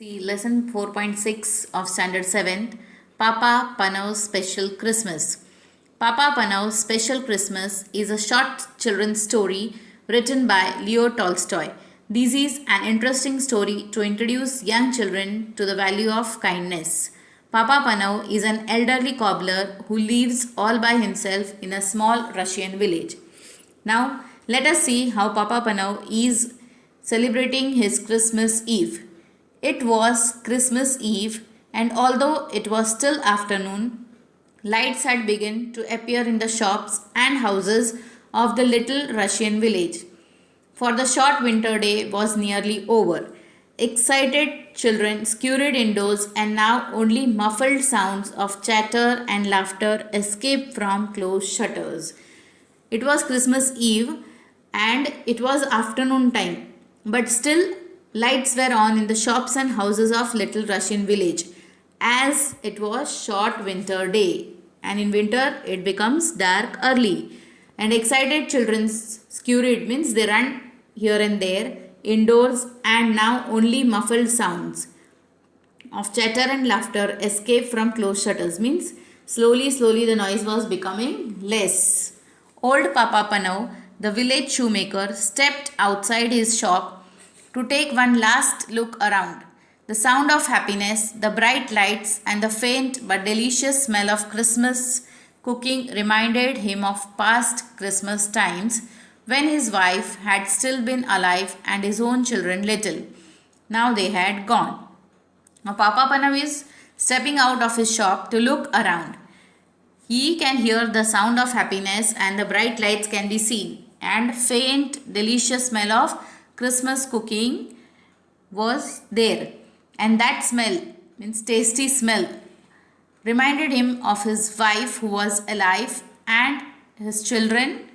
See lesson 4.6 of standard 7th, Papa Panav's Special Christmas. Papa Panav's Special Christmas is a short children's story written by Leo Tolstoy. This is an interesting story to introduce young children to the value of kindness. Papa Panav is an elderly cobbler who lives all by himself in a small Russian village. Now, let us see how Papa Panav is celebrating his Christmas Eve. It was Christmas Eve, and although it was still afternoon, lights had begun to appear in the shops and houses of the little Russian village. For the short winter day was nearly over. Excited children scurried indoors, and now only muffled sounds of chatter and laughter escaped from closed shutters. It was Christmas Eve and it was afternoon time, but still lights were on in the shops and houses of little Russian village, as it was short winter day, and in winter it becomes dark early. And excited children scurried means they run here and there indoors, and now only muffled sounds of chatter and laughter escape from closed shutters means slowly the noise was becoming less. Old Papa Panav, the village shoemaker, stepped outside his shop to take one last look around. The sound of happiness, the bright lights, and the faint but delicious smell of Christmas cooking reminded him of past Christmas times when his wife had still been alive and his own children little. Now they had gone. Now Papa Panav is stepping out of his shop to look around. He can hear the sound of happiness and the bright lights can be seen, and faint delicious smell of Christmas cooking was there, and that smell means tasty smell reminded him of his wife who was alive and his children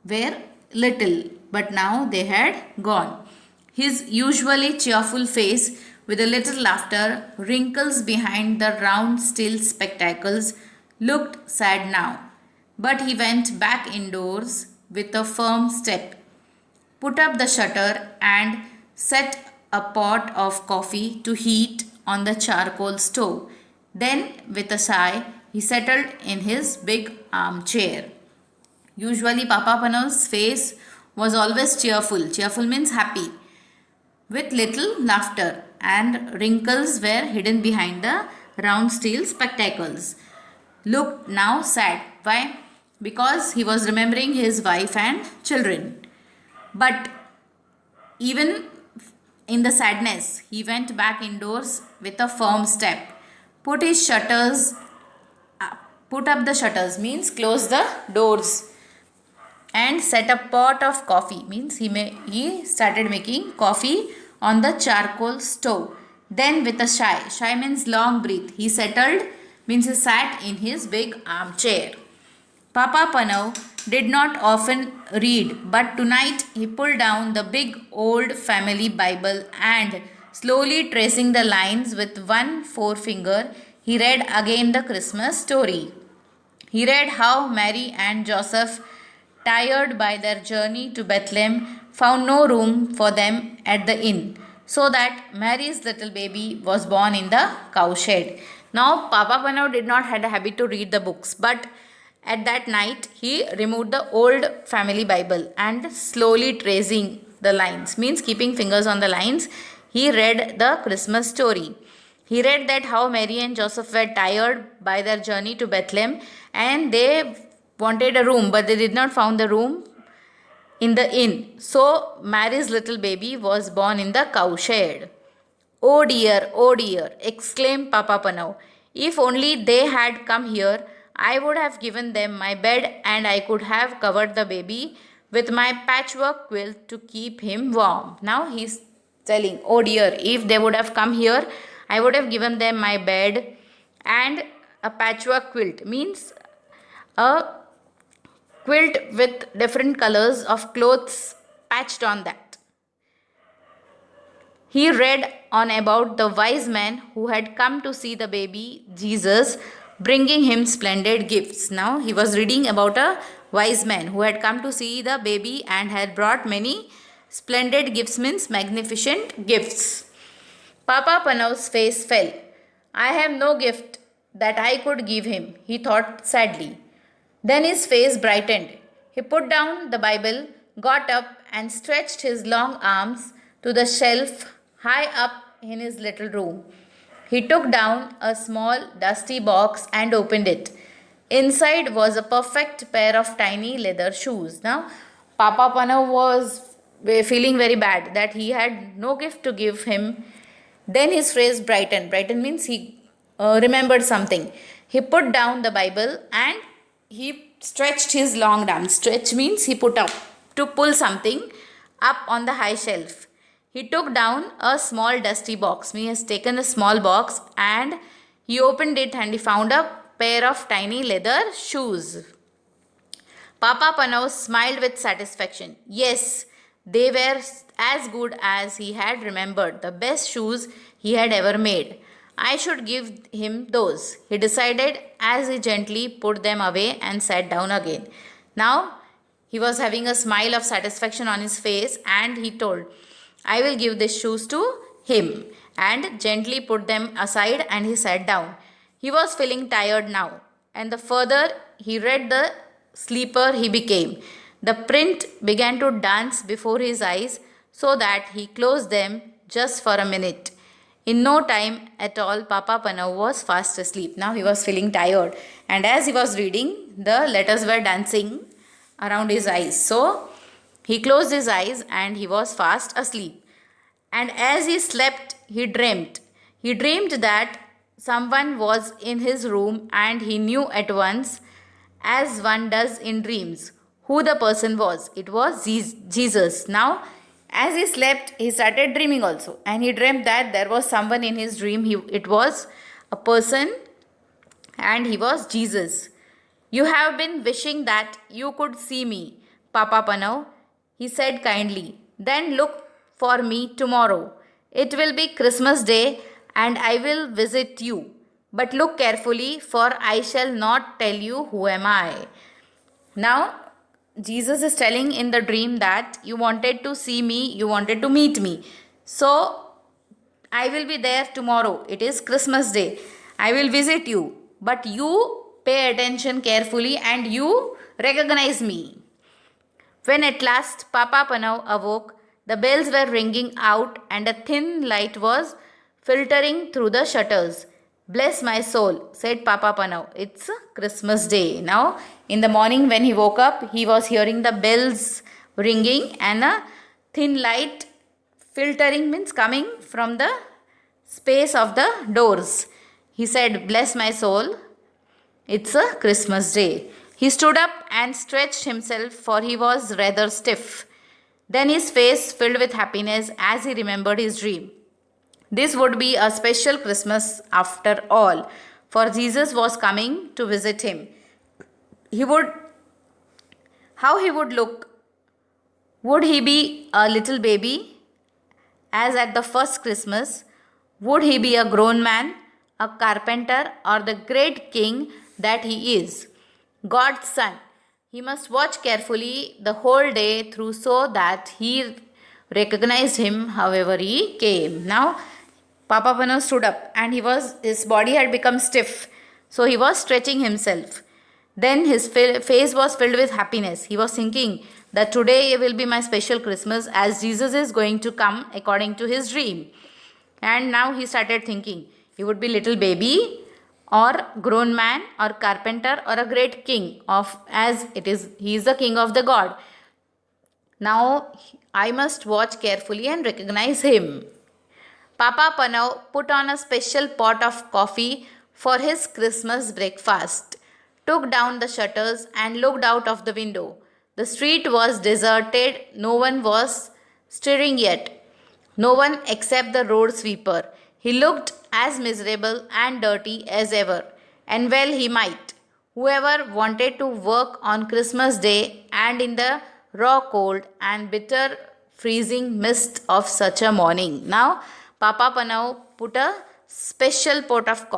were little, but now they had gone. His usually cheerful face with a little laughter, wrinkles behind the round steel spectacles, looked sad now, but he went back indoors with a firm step, put up the shutter, and set a pot of coffee to heat on the charcoal stove. Then, with a sigh, he settled in his big armchair. Usually, Papa Panav's face was always cheerful. Cheerful means happy, with little laughter, and wrinkles were hidden behind the round steel spectacles. Looked now sad. Why? Because he was remembering his wife and children. But even in the sadness, he went back indoors with a firm step. Put his shutters, put up the shutters means close the doors, and set a pot of coffee means he started making coffee on the charcoal stove. Then with a shy means long breath, he settled means he sat in his big armchair. Papa Panav did not often read, but tonight he pulled down the big old family Bible and, slowly tracing the lines with one forefinger, he read again the Christmas story. He read how Mary and Joseph, tired by their journey to Bethlehem, found no room for them at the inn, so that Mary's little baby was born in the cowshed. Now, Papa Panav did not have a habit to read the books, but at that night he removed the old family Bible and, slowly tracing the lines, means keeping fingers on the lines, he read the Christmas story. He read that how Mary and Joseph were tired by their journey to Bethlehem and they wanted a room, but they did not found the room in the inn. So Mary's little baby was born in the cowshed. Oh dear, exclaimed Papa Panav. If only they had come here, I would have given them my bed and I could have covered the baby with my patchwork quilt to keep him warm. Now he's telling, oh dear, if they would have come here, I would have given them my bed and a patchwork quilt means a quilt with different colors of clothes patched on that. He read on about the wise men who had come to see the baby Jesus, bringing him splendid gifts. Now he was reading about a wise man who had come to see the baby and had brought many splendid gifts means magnificent gifts. Papa Panav's face fell. I have no gift that I could give him, he thought sadly. Then his face brightened. He put down the Bible, got up, and stretched his long arms to the shelf high up in his little room. He took down a small, dusty box and opened it. Inside was a perfect pair of tiny leather shoes. Now, Papa Panav was feeling very bad that he had no gift to give him. Then his face brightened. Brightened means he remembered something. He put down the Bible and he stretched his long arm. Stretch means he put up to pull something up on the high shelf. He took down a small dusty box. He has taken a small box and he opened it and he found a pair of tiny leather shoes. Papa Panav smiled with satisfaction. Yes, they were as good as he had remembered, the best shoes he had ever made. I should give him those, he decided as he gently put them away and sat down again. Now he was having a smile of satisfaction on his face and he told, I will give these shoes to him, and gently put them aside and he sat down. He was feeling tired now, and the further he read, the sleeper he became. The print began to dance before his eyes so that he closed them just for a minute. In no time at all, Papa Panav was fast asleep. Now he was feeling tired, and as he was reading, the letters were dancing around his eyes. So he closed his eyes and he was fast asleep. And as he slept, he dreamt. He dreamed that someone was in his room and he knew at once, as one does in dreams, who the person was. It was Jesus. Now, as he slept, he started dreaming also. And he dreamt that there was someone in his dream. It was a person and he was Jesus. You have been wishing that you could see me, Papa Panav, he said kindly. Then look for me tomorrow. It will be Christmas Day and I will visit you. But look carefully, for I shall not tell you who am I. Now, Jesus is telling in the dream that you wanted to see me, you wanted to meet me. So, I will be there tomorrow. It is Christmas Day. I will visit you. But you pay attention carefully and you recognize me. When at last Papa Panav awoke, the bells were ringing out and a thin light was filtering through the shutters. Bless my soul, said Papa Panav. It's Christmas Day. Now, in the morning when he woke up, he was hearing the bells ringing and a thin light filtering means coming from the space of the doors. He said, bless my soul, it's a Christmas Day. He stood up and stretched himself, for he was rather stiff. Then his face filled with happiness as he remembered his dream. This would be a special Christmas after all, for Jesus was coming to visit him. How he would look? Would he be a little baby, as at the first Christmas? Would he be a grown man, a carpenter, or the great king that he is, God's son? He must watch carefully the whole day through so that he recognized him however he came. Now, Papa Panav stood up and his body had become stiff. So he was stretching himself. Then his face was filled with happiness. He was thinking that today will be my special Christmas as Jesus is going to come according to his dream. And now he started thinking he would be little baby or grown man or carpenter or a great king he is the king of the God. Now I must watch carefully and recognize him. Papa Panav put on a special pot of coffee for his Christmas breakfast, took down the shutters and looked out of the window. The street was deserted, no one was stirring yet, no one except the road sweeper. He looked as miserable and dirty as ever, and well he might. Whoever wanted to work on Christmas Day and in the raw cold and bitter freezing mist of such a morning. Now, Papa Panav put a special pot of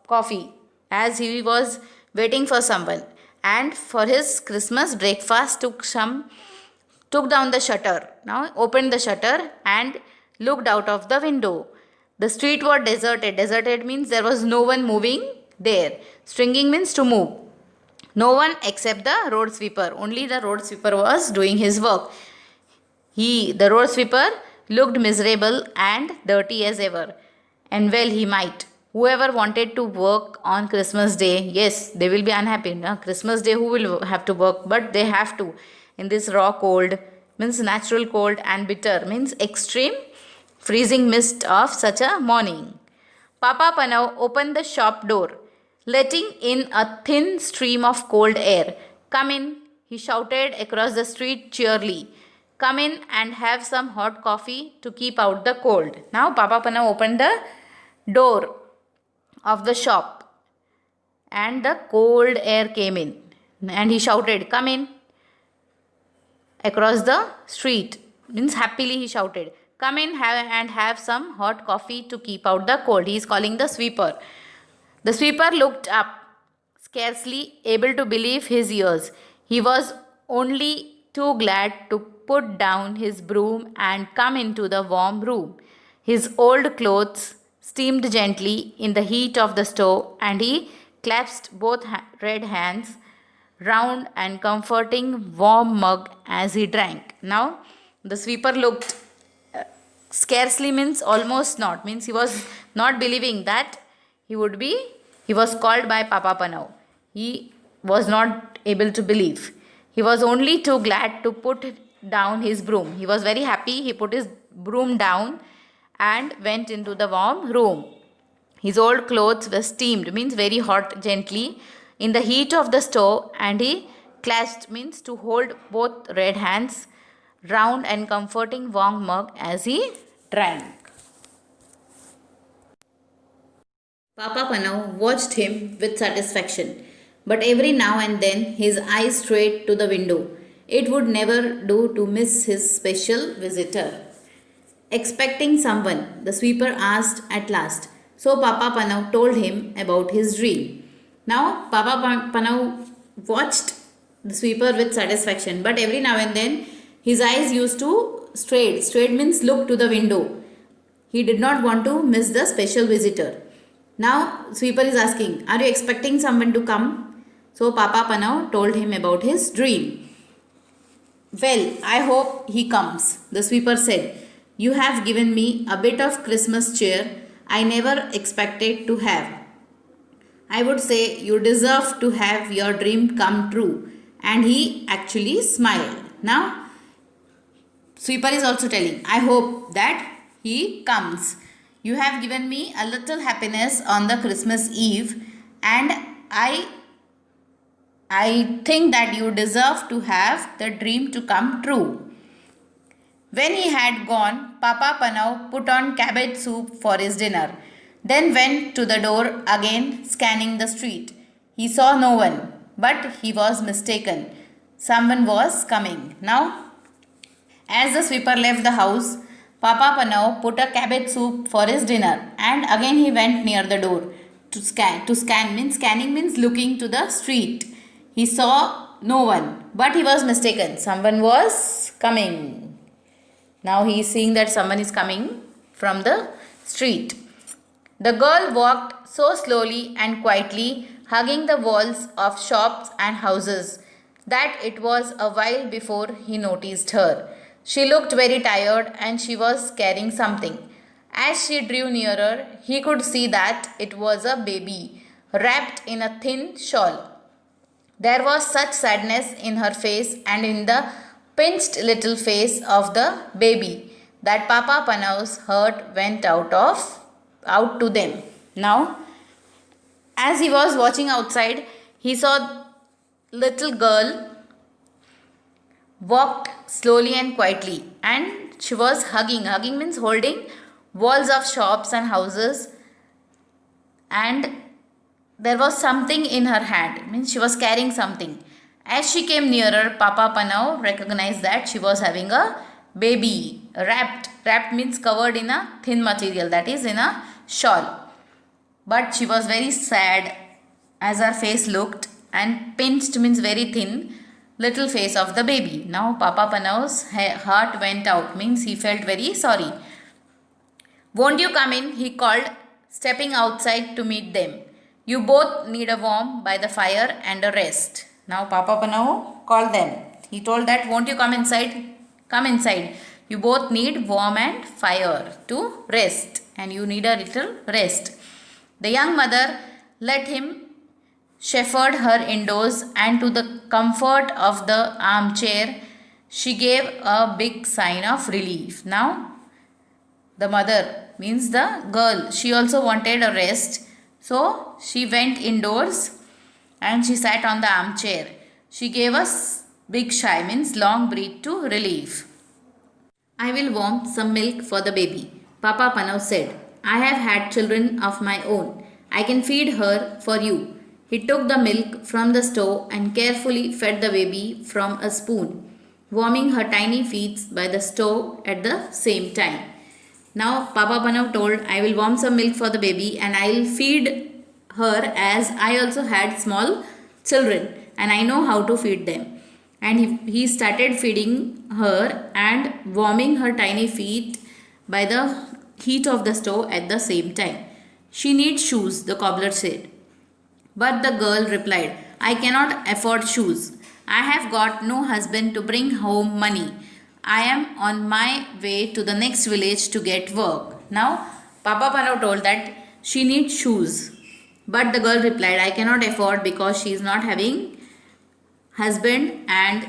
coffee as he was waiting for someone, and for his Christmas breakfast took down the shutter. Now opened the shutter and looked out of the window. The street was deserted. Deserted means there was no one moving there. Stringing means to move. No one except the road sweeper. Only the road sweeper was doing his work. The road sweeper, looked miserable and dirty as ever. And well, he might. Whoever wanted to work on Christmas Day, yes, they will be unhappy. No? Christmas Day, who will have to work? But they have to. In this raw cold, means natural cold, and bitter, means extreme freezing mist of such a morning. Papa Panav opened the shop door, letting in a thin stream of cold air. Come in, he shouted across the street cheerily. Come in and have some hot coffee to keep out the cold. Now Papa Panav opened the door of the shop and the cold air came in. And he shouted, come in, across the street. Means happily he shouted, come in and have some hot coffee to keep out the cold. He is calling the sweeper. The sweeper looked up, scarcely able to believe his ears. He was only too glad to put down his broom and come into the warm room. His old clothes steamed gently in the heat of the stove, and he clasped both red hands round and comforting warm mug as he drank. Now the sweeper looked, scarcely means almost not, means he was not believing that he was called by Papa Panav. He was not able to believe. He was only too glad to put down his broom. He was very happy. He put his broom down and went into the warm room. His old clothes were steamed, means very hot gently, in the heat of the stove, and he clasped, means to hold both red hands round and comforting warm mug as he drank. Papa Panav watched him with satisfaction, but every now and then his eyes strayed to the window. It would never do to miss his special visitor. Expecting someone, the sweeper asked at last. So Papa Panav told him about his dream. Now Papa Panav watched the sweeper with satisfaction, but every now and then his eyes used to stray. Strayed means look to the window. He did not want to miss the special visitor. Now sweeper is asking, are you expecting someone to come? So Papa Panav told him about his dream. Well, I hope he comes, the sweeper said. You have given me a bit of Christmas cheer I never expected to have. I would say you deserve to have your dream come true. And he actually smiled. Now, sweeper is also telling, I hope that he comes. You have given me a little happiness on the Christmas Eve, and I think that you deserve to have the dream to come true. When he had gone, Papa Panav put on cabbage soup for his dinner, then went to the door again, scanning the street. He saw no one, but he was mistaken. Someone was coming. Now, as the sweeper left the house, Papa Panav put a cabbage soup for his dinner, and again he went near the door to scan. Scanning means looking to the street. He saw no one, but he was mistaken. Someone was coming. Now he is seeing that someone is coming from the street. The girl walked so slowly and quietly, hugging the walls of shops and houses, that it was a while before he noticed her. She looked very tired and she was carrying something. As she drew nearer, he could see that it was a baby, wrapped in a thin shawl. There was such sadness in her face and in the pinched little face of the baby that Papa Panav's heart went out to them. Now, as he was watching outside, he saw little girl walked slowly and quietly, and she was hugging means holding walls of shops and houses, and there was something in her hand, means she was carrying something. As she came nearer, Papa Panav recognized that she was having a baby, wrapped means covered in a thin material, that is in a shawl. But she was very sad as her face looked, and pinched means very thin little face of the baby. Now Papa Panav's heart went out, means he felt very sorry. Won't you come in? He called, stepping outside to meet them. You both need a warm by the fire and a rest. Now Papa Panau called them. He told that, won't you come inside? Come inside. You both need warm and fire to rest, and you need a little rest. The young mother let him shepherd her indoors, and to the comfort of the armchair, she gave a big sign of relief. Now, the mother means the girl, she also wanted a rest, so she went indoors and she sat on the armchair. She gave a big sigh, means long breath to relief. I will warm some milk for the baby, Papa Panav said. I have had children of my own. I can feed her for you. He took the milk from the stove and carefully fed the baby from a spoon, warming her tiny feet by the stove at the same time. Now Papa Panav told, I will warm some milk for the baby and I will feed her, as I also had small children and I know how to feed them. And he started feeding her and warming her tiny feet by the heat of the stove at the same time. She needs shoes, the cobbler said. But the girl replied, I cannot afford shoes. I have got no husband to bring home money. I am on my way to the next village to get work. Now, Papa Panav told that she needs shoes. But the girl replied, I cannot afford because she is not having husband and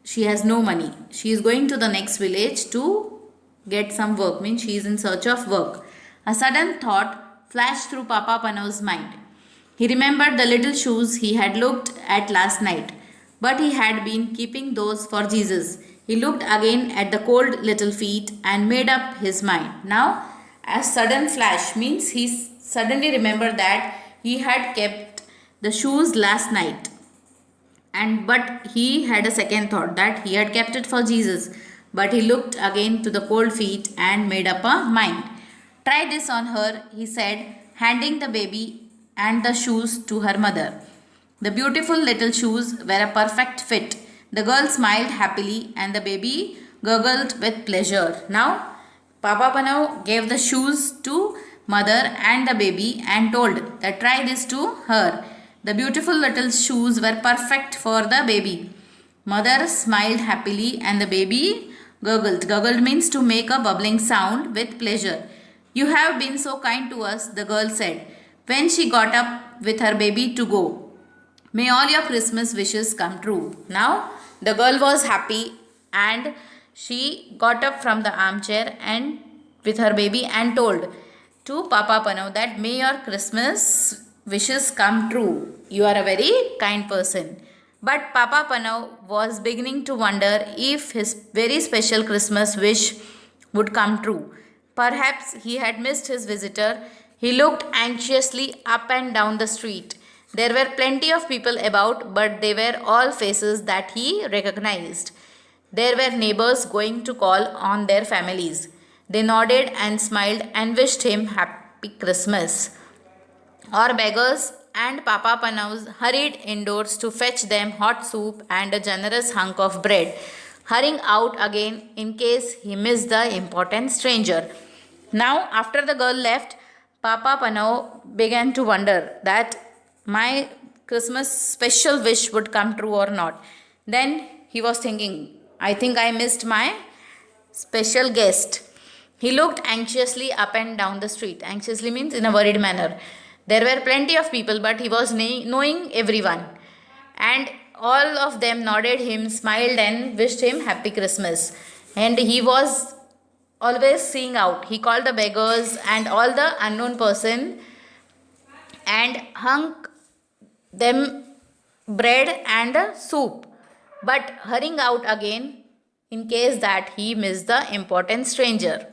she has no money. She is going to the next village to get some work, means she is in search of work. A sudden thought flashed through Papa Panav's mind. He remembered the little shoes he had looked at last night, but he had been keeping those for Jesus. He looked again at the cold little feet and made up his mind. Now, a sudden flash means he suddenly remembered that he had kept the shoes last night, but he had a second thought that he had kept it for Jesus. But he looked again to the cold feet and made up a mind. Try this on her, he said, handing the baby and the shoes to her mother. The beautiful little shoes were a perfect fit. The girl smiled happily and the baby gurgled with pleasure. Now, Papa Panav gave the shoes to mother and the baby and told that try this to her. The beautiful little shoes were perfect for the baby. Mother smiled happily and the baby gurgled. Gurgled means to make a bubbling sound with pleasure. You have been so kind to us, the girl said, when she got up with her baby to go. May all your Christmas wishes come true. Now, the girl was happy and she got up from the armchair and with her baby and told to Papa Panav that may your Christmas wishes come true. You are a very kind person. But Papa Panav was beginning to wonder if his very special Christmas wish would come true. Perhaps he had missed his visitor. He looked anxiously up and down the street. There were plenty of people about, but they were all faces that he recognized. There were neighbors going to call on their families. They nodded and smiled and wished him happy Christmas. Or beggars and Papa Panavs hurried indoors to fetch them hot soup and a generous hunk of bread, hurrying out again in case he missed the important stranger. Now, after the girl left, Papa Panav began to wonder that my Christmas special wish would come true or not. Then he was thinking, I think I missed my special guest. He looked anxiously up and down the street. Anxiously means in a worried manner. There were plenty of people, but he was knowing everyone. And all of them nodded him, smiled and wished him happy Christmas. And he was always seeing out. He called the beggars and all the unknown person and hung them bread and soup, but hurrying out again in case that he missed the important stranger.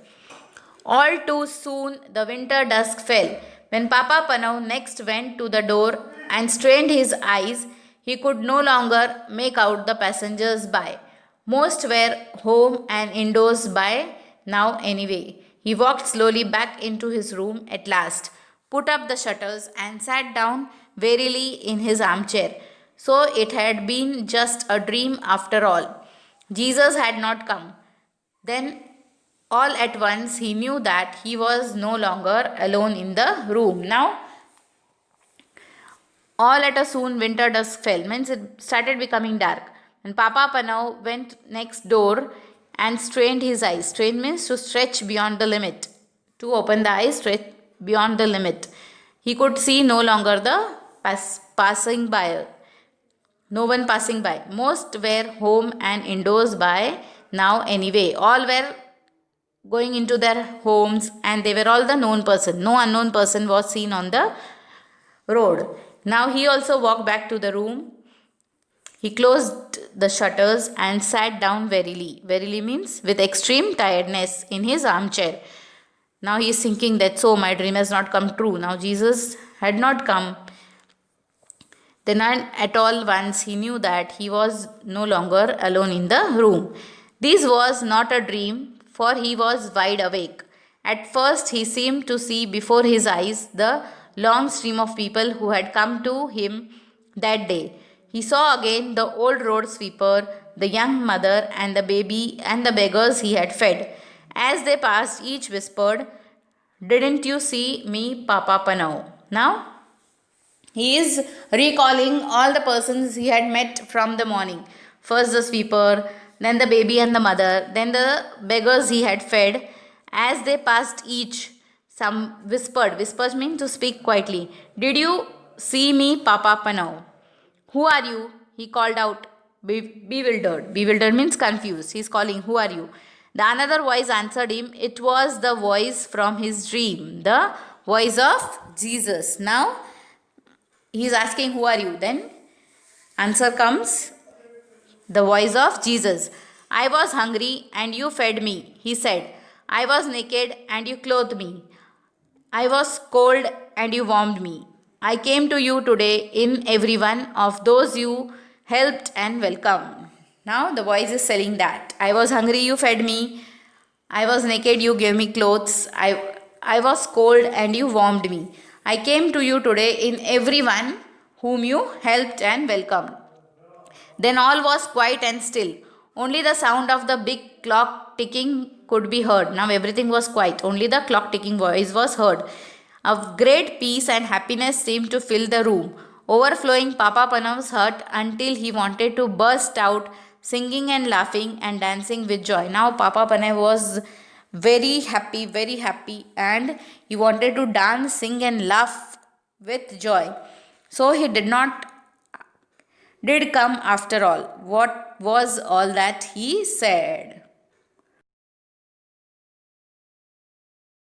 All too soon the winter dusk fell. When Papa Panav next went to the door and strained his eyes, he could no longer make out the passengers by. Most were home and indoors by now anyway. He walked slowly back into his room at last, put up the shutters and sat down wearily in his armchair. So it had been just a dream after all. Jesus had not come. Then All at once he knew that he was no longer alone in the room. Now, all at a soon winter dusk fell, means it started becoming dark. And Papa Panau went next door and strained his eyes. Strain means to stretch beyond the limit. To open the eyes, stretch beyond the limit. He could see no longer the passing by. No one passing by. Most were home and indoors by now anyway. All were going into their homes and they were all the known person. No unknown person was seen on the road. Now he also walked back to the room. He closed the shutters and sat down wearily. Wearily means with extreme tiredness in his armchair. Now he is thinking that so my dream has not come true. Now Jesus had not come. Then at all once he knew that he was no longer alone in the room. This was not a dream, for he was wide awake. At first he seemed to see before his eyes the long stream of people who had come to him that day. He saw again the old road sweeper, the young mother, and the baby and the beggars he had fed. As they passed, each whispered, "Didn't you see me, Papa Panau?" Now, he is recalling all the persons he had met from the morning. First the sweeper, then the baby and the mother, then the beggars he had fed. As they passed each, some whispered. Whispers mean to speak quietly. "Did you see me, Papa Panau?" "Who are you?" he called out, bewildered. Bewildered means confused. He is calling, "Who are you?" The another voice answered him. It was the voice from his dream, the voice of Jesus. Now, he is asking, "Who are you?" Then answer comes, the voice of Jesus. "I was hungry and you fed me," he said. "I was naked and you clothed me. I was cold and you warmed me. I came to you today in every one of those you helped and welcomed." Now the voice is saying that. I was hungry, you fed me. I was naked, you gave me clothes. I was cold and you warmed me. I came to you today in every one whom you helped and welcomed. Then all was quiet and still. Only the sound of the big clock ticking could be heard. Now everything was quiet. Only the clock ticking voice was heard. A great peace and happiness seemed to fill the room, overflowing Papa Panav's heart until he wanted to burst out singing and laughing and dancing with joy. Now Papa Panav was very happy, and he wanted to dance, sing and laugh with joy. So he did come after all. What was all that he said?